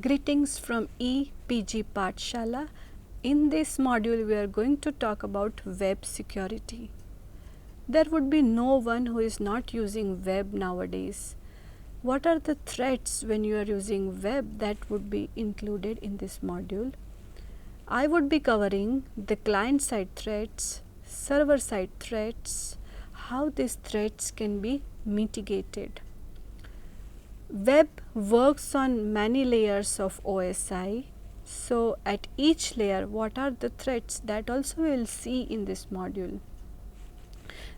Greetings from EPG Pathshala. In this module, we are going to talk about web security. There would be no one who is not using web nowadays. What are the threats when you are using web that would be included in this module? I would be covering the client-side threats, server-side threats, how these threats can be mitigated. Web works on many layers of OSI. So at each layer, what are the threats, that also we will see in this module.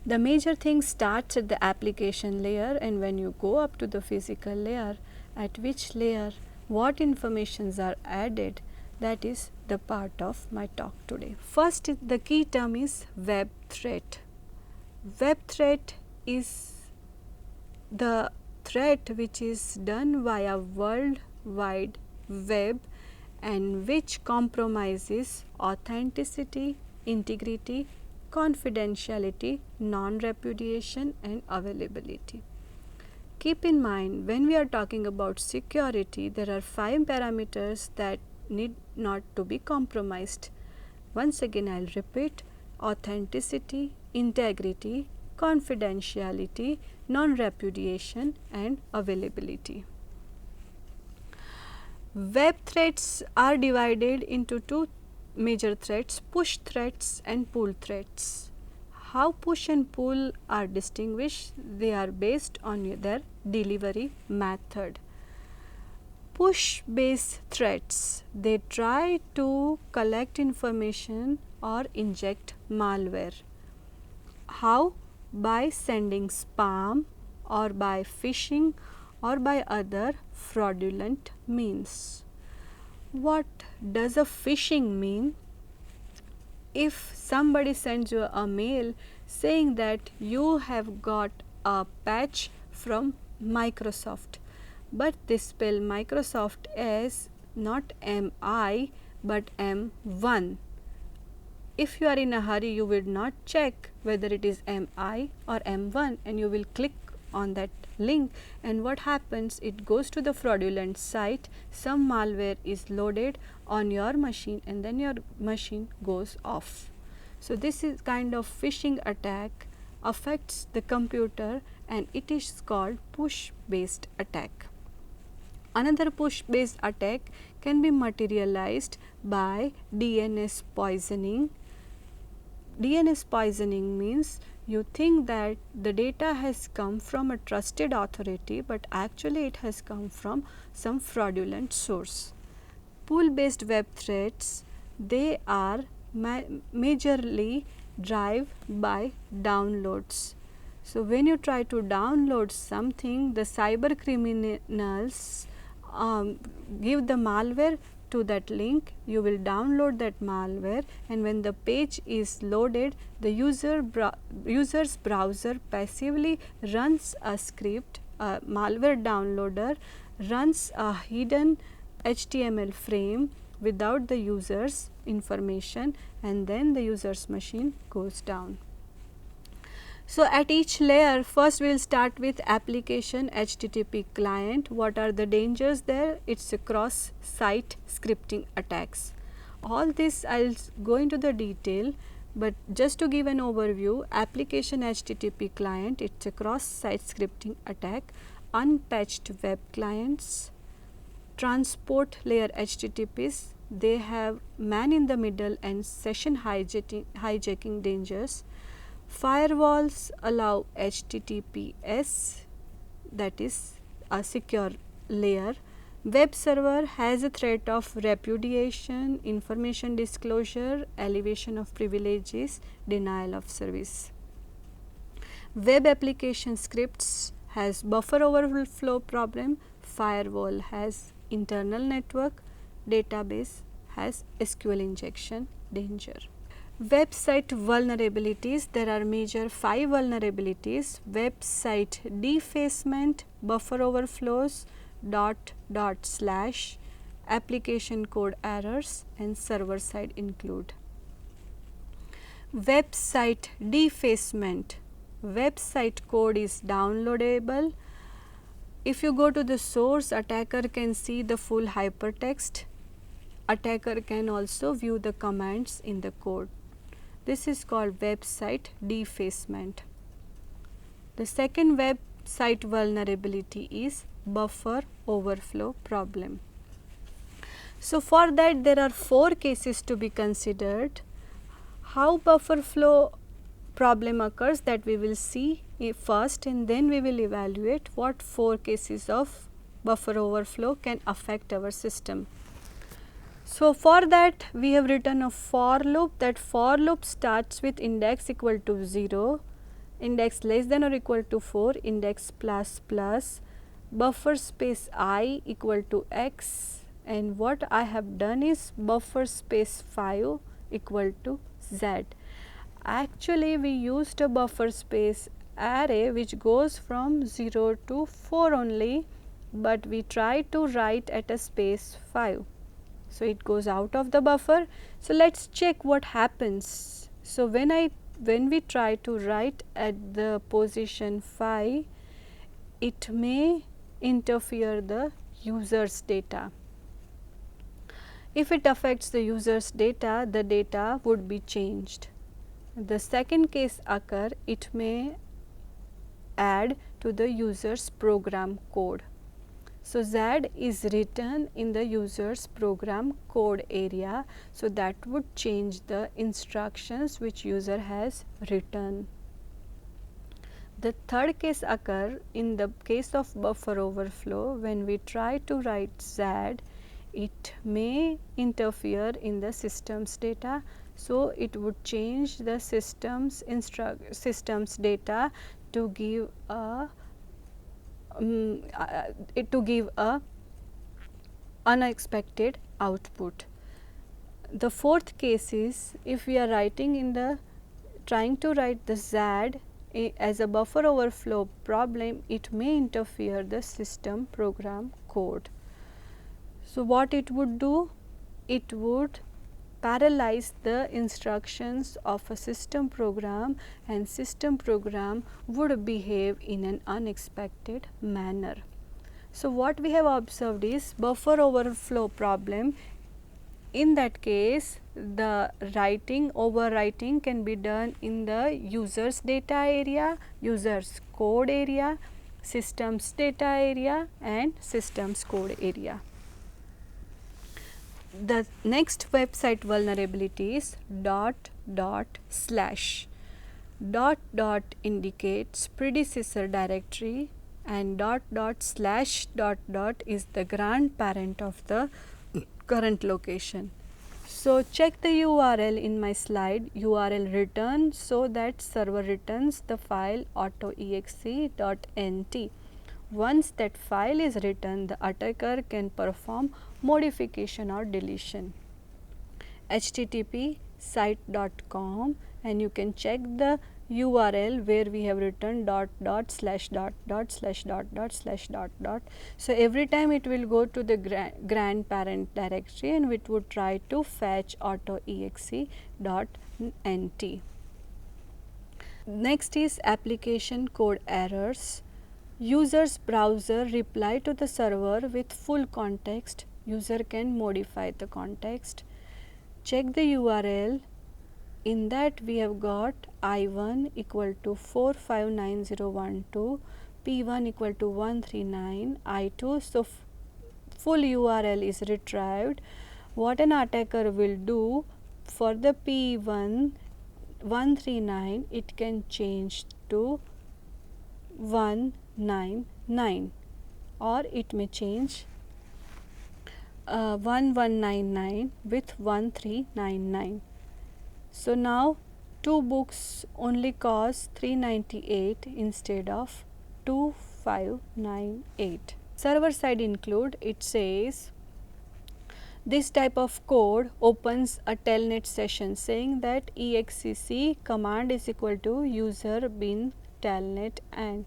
The major thing starts at the application layer, and when you go up to the physical layer, at which layer what informations are added, that is the part of my talk today. First, the key term is web threat. Web threat is the threat which is done via World Wide Web and which compromises authenticity, integrity, confidentiality, non-repudiation and availability. Keep in mind, when we are talking about security, there are 5 parameters that need not to be compromised. Once again, I will repeat: authenticity, integrity, confidentiality, non-repudiation and availability. Web threats are divided into 2 major threats: push threats and pull threats. How push and pull are distinguished? They are based on their delivery method. Push based threats, they try to collect information or inject malware. How? By sending spam or by phishing or by other fraudulent means. What does a phishing mean? If somebody sends you a mail saying that you have got a patch from Microsoft, but they spell Microsoft as not MI but M1. If you are in a hurry, you will not check whether it is MI or M1 and you will click on that link, and what happens, it goes to the fraudulent site, some malware is loaded on your machine and then your machine goes off. So this is kind of phishing attack affects the computer and it is called push based attack. Another push based attack can be materialized by DNS poisoning. DNS poisoning means you think that the data has come from a trusted authority, but actually it has come from some fraudulent source. Pull based web threats, they are majorly driven by downloads. So when you try to download something, the cyber criminals give the malware to that link, you will download that malware, and when the page is loaded, the user's browser passively runs a script, a malware downloader runs a hidden HTML frame without the user's information, and then the user's machine goes down. So at each layer, first we will start with application HTTP client. What are the dangers there? It's a cross-site scripting attacks. All this I will go into the detail, but just to give an overview, application HTTP client, it's a cross-site scripting attack. Unpatched web clients, transport layer HTTPs, they have man in the middle and session hijacking dangers. Firewalls allow HTTPS, that is a secure layer. Web server has a threat of repudiation, information disclosure, elevation of privileges, denial of service. Web application scripts has buffer overflow problem, firewall has internal network, database has SQL injection danger. Website vulnerabilities, there are major 5 vulnerabilities: website defacement, buffer overflows, // application code errors and server side include. Website defacement, website code is downloadable, If you go to the source, attacker can see the full hypertext. Attacker can also view the commands in the code. This is called website defacement. The second website vulnerability is buffer overflow problem. So for that there are 4 cases to be considered. How buffer flow problem occurs, that we will see first, and then we will evaluate what 4 cases of buffer overflow can affect our system. So for that we have written a for loop. That for loop starts with index equal to 0, index less than or equal to 4, index plus plus, buffer space I equal to x, and what I have done is buffer space 5 equal to z. Actually we used a buffer space array which goes from 0 to 4 only, but we try to write at a space 5. So it goes out of the buffer. So let's check what happens. So when we try to write at the position 5, it may interfere the user's data. If it affects the user's data, the data would be changed. The second case occur, it may add to the user's program code. So Z is written in the user's program code area, so that would change the instructions which user has written. The third case occur in the case of buffer overflow. When we try to write Z, it may interfere in the system's data, so it would change the system's data to give a unexpected output. The fourth case is, if we are trying to write the Z as a buffer overflow problem, it may interfere the system program code. So what it would do? It would paralyze the instructions of a system program, and system program would behave in an unexpected manner. So what we have observed is buffer overflow problem. In that case, the overwriting can be done in the user's data area, user's code area, system's data area, and system's code area. The next website vulnerability is ... indicates predecessor directory, and ... is the grandparent of the current location. So check the URL in my slide, URL return, so that server returns the file autoexe.nt. Once that file is written, the attacker can perform modification or deletion. http site.com, and you can check the URL where we have written ... So every time it will go to the grandparent directory, and it would try to fetch autoexe.nt. Next is application code errors. User's browser reply to the server with full context. User can modify the context. Check the URL. In that we have got I1 equal to 459012, P1 equal to 139, I2. So full URL is retrieved. What an attacker will do, for the P1 139, it can change to 199, or it may change 1199 with 1399. So now 2 books only cost 398 instead of 2598. Server side include, it says this type of code opens a telnet session saying that exec command is equal to user bin telnet, and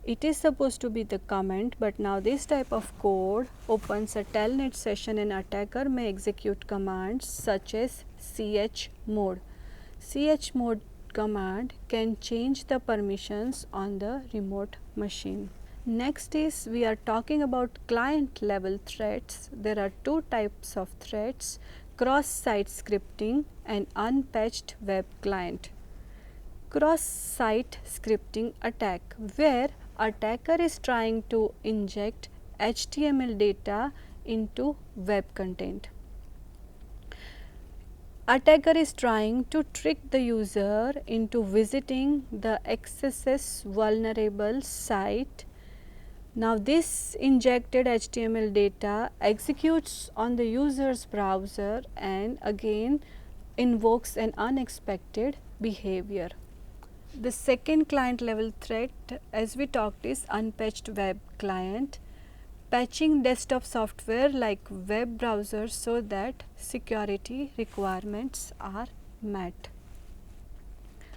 it is supposed to be the comment, but now this type of code opens a telnet session, and attacker may execute commands such as chmod. Chmod command can change the permissions on the remote machine. Next is we are talking about client level threads. There are two types of threads: cross-site scripting and unpatched web client. Cross-site scripting attack, where attacker is trying to inject HTML data into web content. Attacker is trying to trick the user into visiting the XSS vulnerable site. Now this injected HTML data executes on the user's browser and again invokes an unexpected behavior. The second client level threat, as we talked, is unpatched web client, patching desktop software like web browsers so that security requirements are met.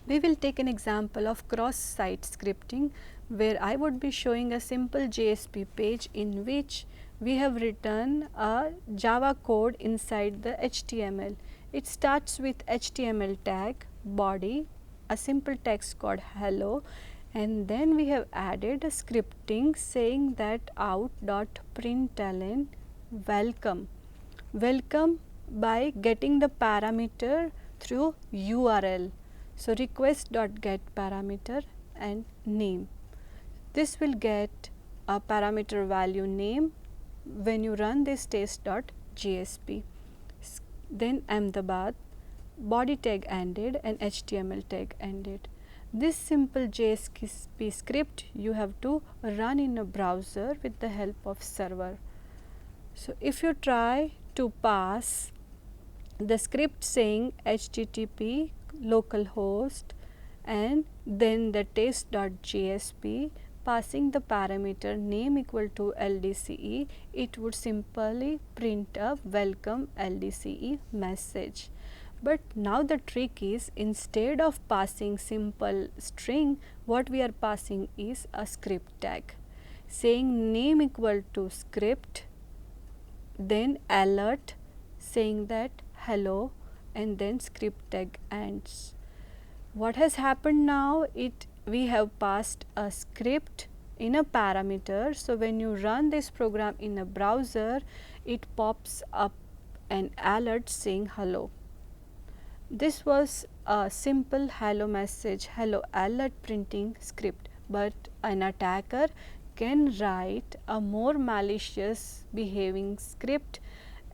We will take an example of cross-site scripting, where I would be showing a simple JSP page in which we have written a Java code inside the HTML. It starts with HTML tag, body, a simple text called hello, and then we have added a scripting saying that out.println welcome. Welcome by getting the parameter through URL. So request.get parameter and name. This will get a parameter value name when you run this test.jsp. Then Ahmedabad, body tag ended and HTML tag ended. This simple JSP script you have to run in a browser with the help of server. So if you try to pass the script saying HTTP localhost and then the test.jsp, passing the parameter name equal to LDCE, it would simply print a welcome LDCE message. But now the trick is, instead of passing simple string, what we are passing is a script tag saying name equal to script, then alert saying that hello, and then script tag ends. What has happened now, we have passed a script in a parameter. So when you run this program in a browser, it pops up an alert saying hello. This was a simple hello message, hello alert printing script, but an attacker can write a more malicious behaving script,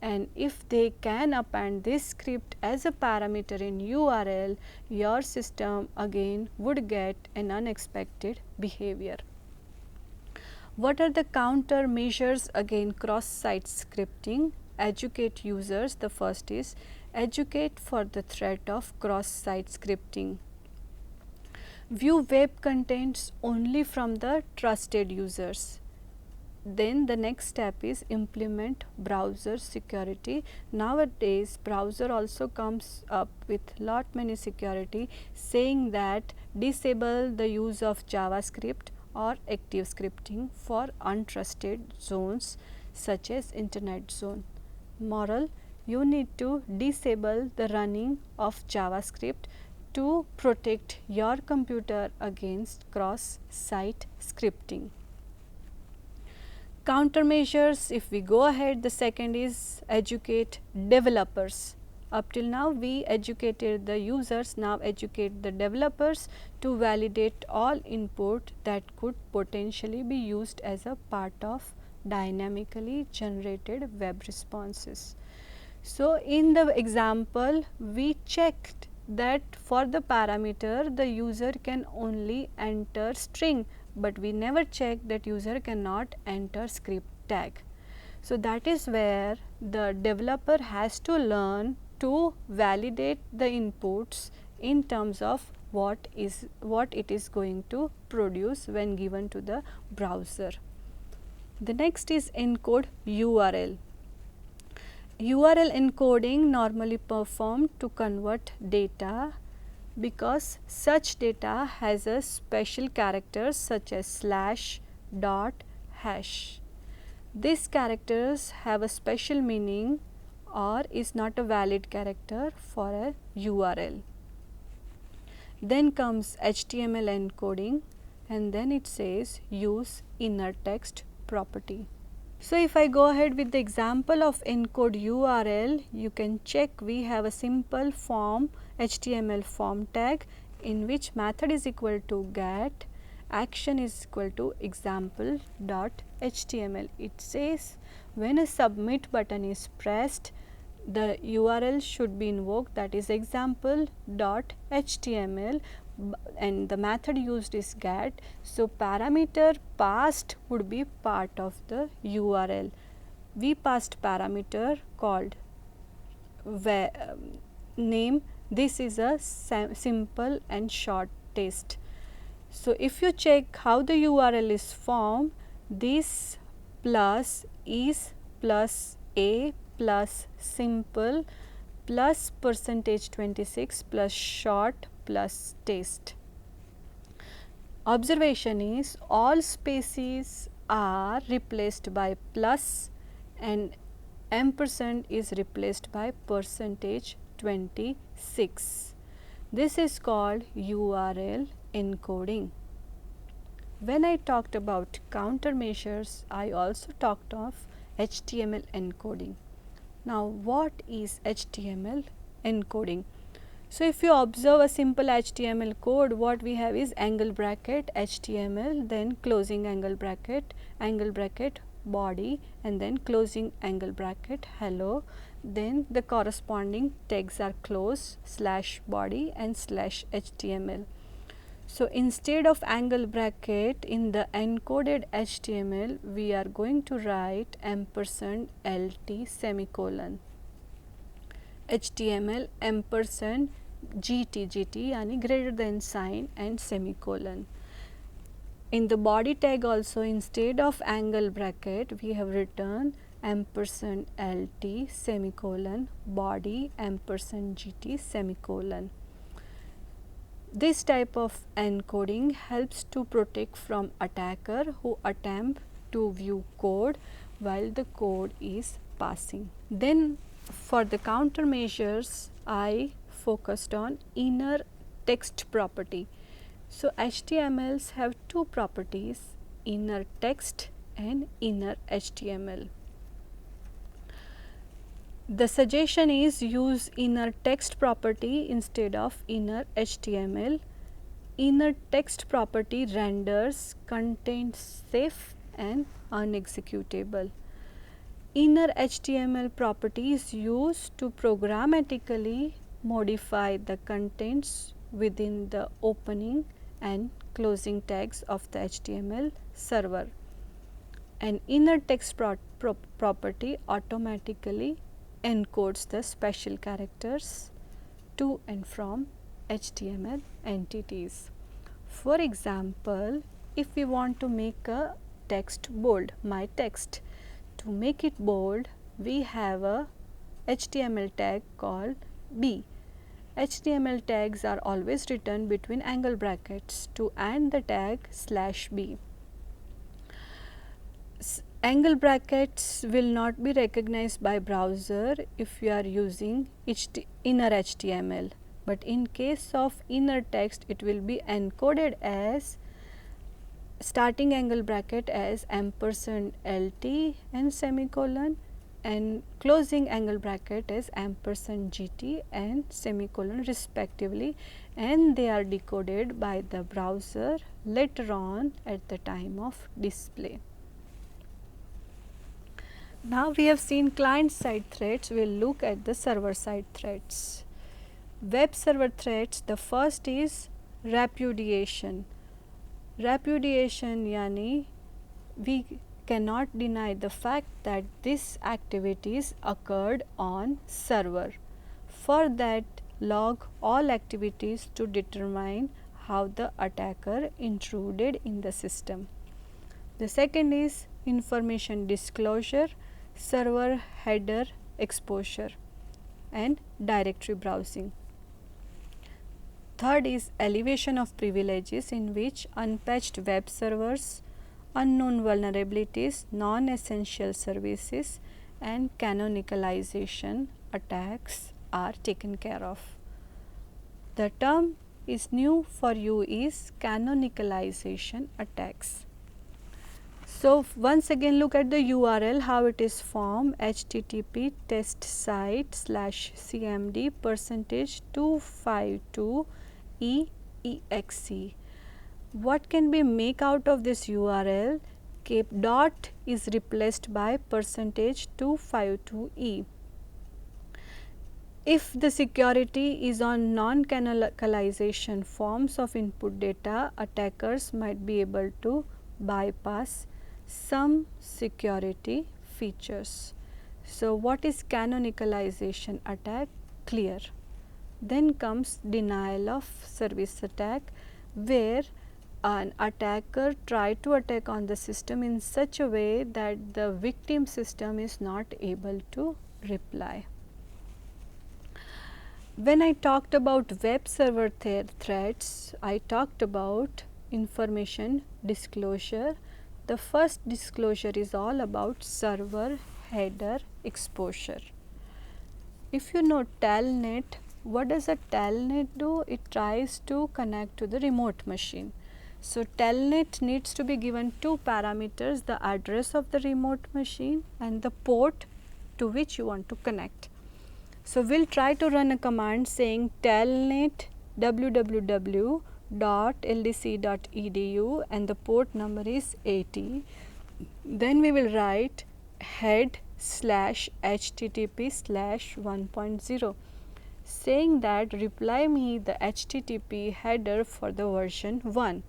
and if they can append this script as a parameter in URL, your system again would get an unexpected behavior. What are the countermeasures against cross-site scripting? Educate users. The first is educate for the threat of cross-site scripting. View web contents only from the trusted users. Then the next step is implement browser security. Nowadays browser also comes up with lot many security saying that disable the use of JavaScript or active scripting for untrusted zones such as internet zone. Moral: you need to disable the running of JavaScript to protect your computer against cross-site scripting. Countermeasures, if we go ahead, the second is educate developers. Up till now we educated the users, now educate the developers to validate all input that could potentially be used as a part of dynamically generated web responses. So in the example we checked that for the parameter the user can only enter string, but we never check that user cannot enter script tag. So that is where the developer has to learn to validate the inputs in terms of what it is going to produce when given to the browser. The next is encode URL. URL encoding normally performed to convert data because such data has a special characters such as slash, dot, hash. These characters have a special meaning or is not a valid character for a URL. Then comes HTML encoding. and then it says use inner text property. So if I go ahead with the example of encode URL, you can check we have a simple form HTML form tag in which method is equal to get, action is equal to example.html. It says when a submit button is pressed, the URL should be invoked, that is example.html, and the method used is get. So parameter passed would be part of the URL. We passed parameter called name. This is a simple and short test. So if you check how the URL is formed, this plus is plus a plus simple plus %26 plus short plus test. Observation is all spaces are replaced by plus and ampersand is replaced by %26. This is called URL encoding. When I talked about countermeasures, I also talked of HTML encoding. Now, what is HTML encoding? So, if you observe a simple HTML code, what we have is angle bracket HTML, then closing angle bracket body, and then closing angle bracket hello, then the corresponding tags are close /body and /HTML. So, instead of angle bracket in the encoded HTML, we are going to write ampersand LT semicolon, HTML ampersand GT यानी greater than sign and semicolon. In the body tag also, instead of angle bracket, we have written ampersand LT semicolon body ampersand GT semicolon. This type of encoding helps to protect from attacker who attempt to view code while the code is passing. Then for the countermeasures, I focused on inner text property. So HTMLs have two properties, inner text and inner HTML. The suggestion is use inner text property instead of inner HTML. Inner text property renders content safe and unexecutable. Inner HTML property is used to programmatically modify the contents within the opening and closing tags of the HTML server. An inner text property automatically encodes the special characters to and from HTML entities. For example, if we want to make a text bold, my text, to make it bold, we have a HTML tag called B. HTML tags are always written between angle brackets to end the tag /B. Angle brackets will not be recognized by browser if you are using inner HTML, but in case of inner text, it will be encoded as starting angle bracket as ampersand LT and semicolon and closing angle bracket as ampersand GT and semicolon respectively, and they are decoded by the browser later on at the time of display. Now we have seen client side threads, we will look at the server side threads. Web server threads, the first is repudiation. Repudiation yani we cannot deny the fact that this activities occurred on server. For that, log all activities to determine how the attacker intruded in the system. The second is information disclosure, server header exposure and directory browsing. Third is elevation of privileges, in which unpatched web servers, unknown vulnerabilities, non-essential services and canonicalization attacks are taken care of. The term is new for you is canonicalization attacks. So, once again look at the URL how it is formed, http test site /cmd %252 exe. What can we make out of this URL? Cape dot is replaced by %252e. If the security is on non-canonicalization forms of input data, attackers might be able to bypass some security features. So, what is canonicalization attack? Clear. Then comes denial of service attack, where an attacker tries to attack on the system in such a way that the victim system is not able to reply. When I talked about web server threats, I talked about information disclosure. The first disclosure is all about server header exposure. If you know Telnet, what does a Telnet do? It tries to connect to the remote machine. So, Telnet needs to be given two parameters, the address of the remote machine and the port to which you want to connect. So, we will try to run a command saying telnet www.ldc.edu and the port number is 80. Then we will write head/http/1.0 saying that reply me the HTTP header for the version 1.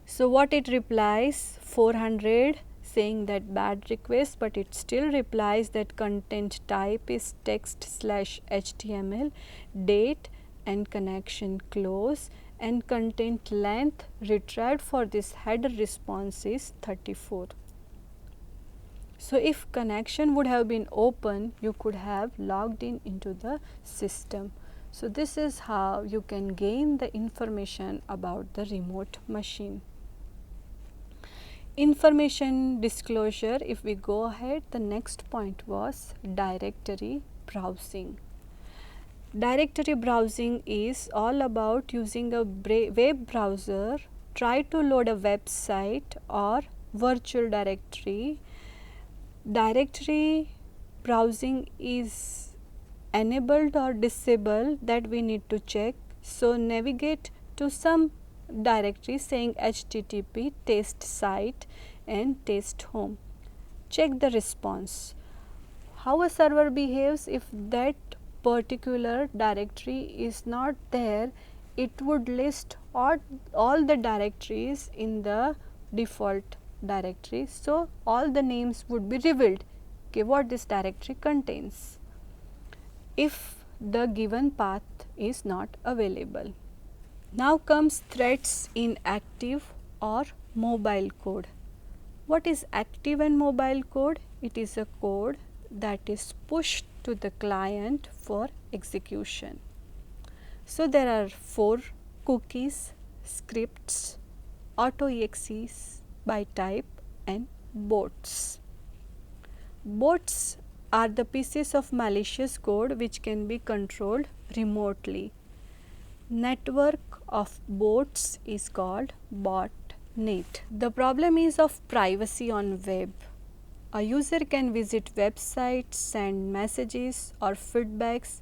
So, what it replies? 400, saying that bad request, but it still replies that content type is text/HTML, date and connection close, and content length retrieved for this header response is 34. So, if connection would have been open, you could have logged in into the system. So, this is how you can gain the information about the remote machine. Information disclosure, if we go ahead, the next point was directory browsing. Directory browsing is all about using a web browser, try to load a website or virtual directory. Directory browsing is enabled or disabled, that we need to check. So, navigate to some directory saying http test site and test home. Check the response. How a server behaves if that particular directory is not there, it would list all the directories in the default directory. So, all the names would be revealed, okay, what this directory contains if the given path is not available. Now comes threats in active or mobile code. What is active and mobile code? It is a code that is pushed to the client for execution. So, there are 4 cookies, scripts, AutoExes by type and bots. Bots are the pieces of malicious code which can be controlled remotely. Network of bots is called botnet. The problem is of privacy on web. A user can visit websites, send messages or feedbacks,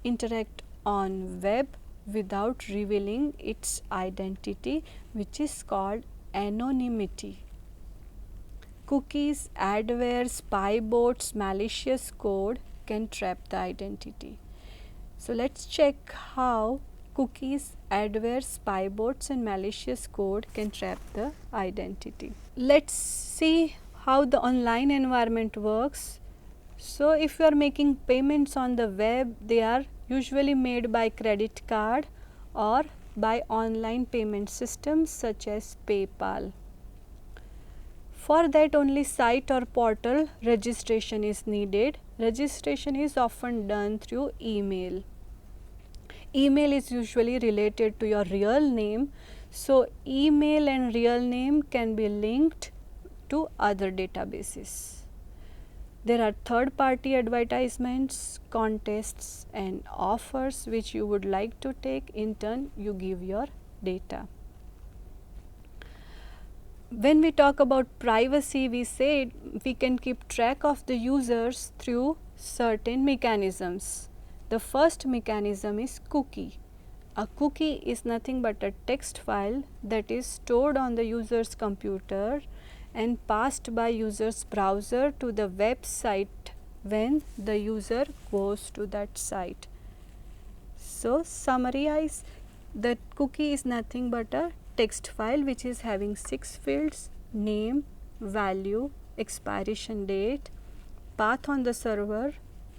interact on web without revealing its identity, which is called anonymity. Cookies, adware, spy bots, malicious code can trap the identity. So, let us check how cookies, adware, spy bots and malicious code can trap the identity. Let us see how the online environment works. So, if you are making payments on the web, they are usually made by credit card or by online payment systems such as PayPal. For that, only site or portal registration is needed. Registration is often done through email. Email is usually related to your real name. So, email and real name can be linked to other databases. There are third party advertisements, contests and offers which you would like to take. In turn, you give your data. When we talk about privacy, we said we can keep track of the users through certain mechanisms. The first mechanism is cookie. A cookie is nothing but a text file that is stored on the user's computer and passed by user's browser to the website when the user goes to that site. So, summarize, that cookie is nothing but a text file which is having 6 fields: name, value, expiration date, path on the server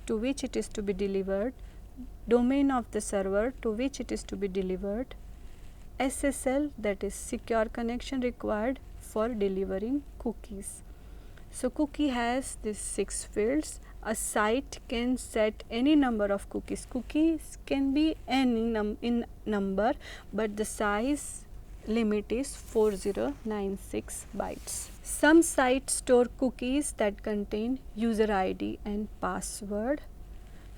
to which it is to be delivered, domain of the server to which it is to be delivered, SSL, that is secure connection required for delivering cookies. So, cookie has these 6 fields. A site can set any number of cookies. Cookies can be any number, but the size limit is 4096 bytes. Some sites store cookies that contain user ID and password,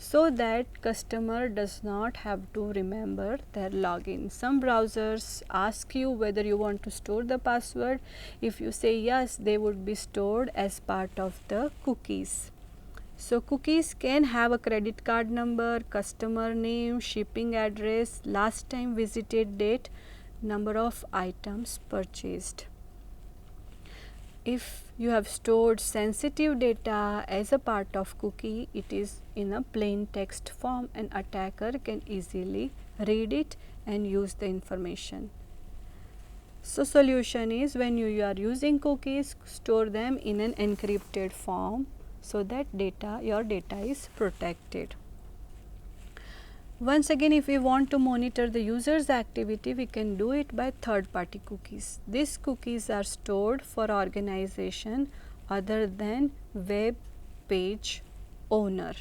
so that customer does not have to remember their login. Some browsers ask you whether you want to store the password. If you say yes, they would be stored as part of the cookies. So, cookies can have a credit card number, customer name, shipping address, last time visited date, number of items purchased. If you have stored sensitive data as a part of cookie, it is in a plain text form, and attacker can easily read it and use the information. So, solution is, when you are using cookies, store them in an encrypted form so that your data is protected. Once again, if we want to monitor the user's activity, we can do it by third party cookies. These cookies are stored for organization other than web page owner.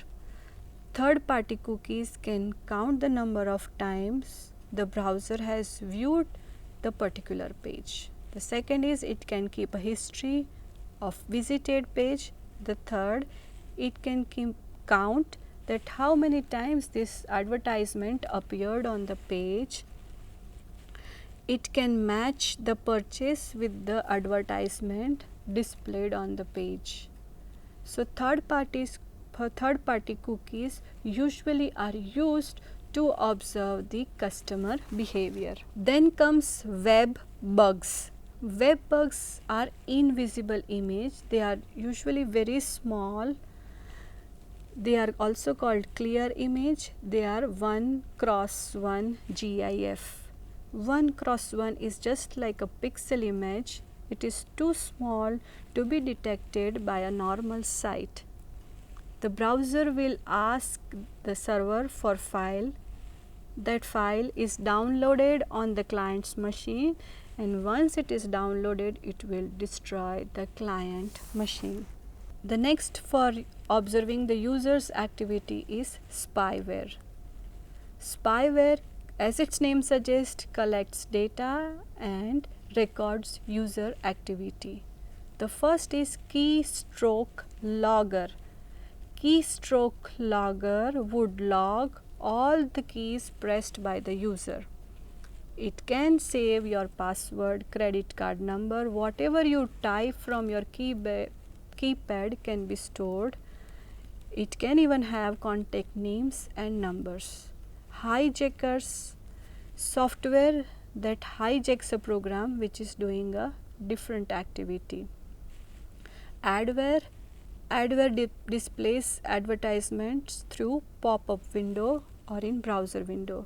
Third party cookies can count the number of times the browser has viewed the particular page. The second is, it can keep a history of visited page. The third, it can count that how many times this advertisement appeared on the page. It can match the purchase with the advertisement displayed on the page. So, third party cookies usually are used to observe the customer behavior. Then comes web bugs. Web bugs are invisible image. They are usually very small. They are also called clear image. They are 1x1 GIF. 1x1 is just like a pixel image. It is too small to be detected by a normal site. The browser will ask the server for file. That file is downloaded on the client's machine, and once it is downloaded, it will destroy the client machine. The next for observing the user's activity is spyware. Spyware, as its name suggests, collects data and records user activity. The first is keystroke logger. Keystroke logger would log all the keys pressed by the user. It can save your password, credit card number, whatever you type from your keypad can be stored. It can even have contact names and numbers. Hijackers, software that hijacks a program which is doing a different activity. Adware, displays advertisements through pop-up window or in browser window.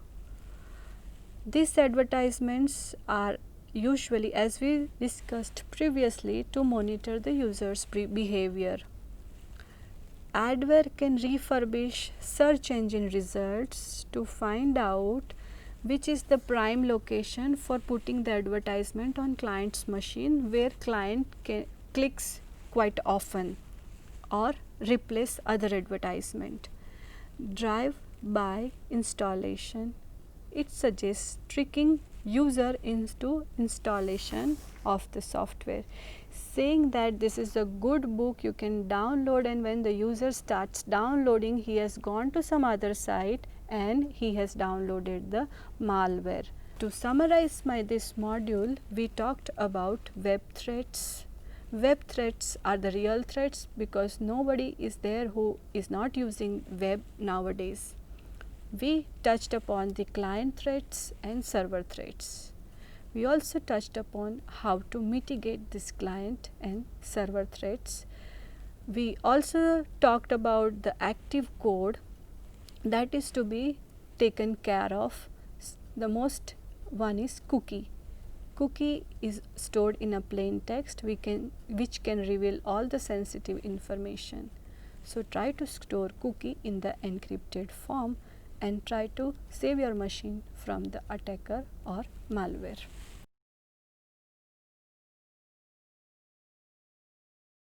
These advertisements are usually, as we discussed previously, to monitor the user's behavior. Adware can refurbish search engine results to find out which is the prime location for putting the advertisement on client's machine, where client clicks quite often, or replace other advertisement. Drive by installation. It suggests tricking user into installation of the software, saying that this is a good book, you can download, and when the user starts downloading, he has gone to some other site and he has downloaded the malware. To summarize this module, we talked about web threats. Web threats are the real threats because nobody is there who is not using web nowadays. We touched upon the client threats and server threats. We also touched upon how to mitigate this client and server threats. We also talked about the active code that is to be taken care of. The most one is cookie. Cookie is stored in a plain text which can reveal all the sensitive information. So try to store cookie in the encrypted form and try to save your machine from the attacker or malware.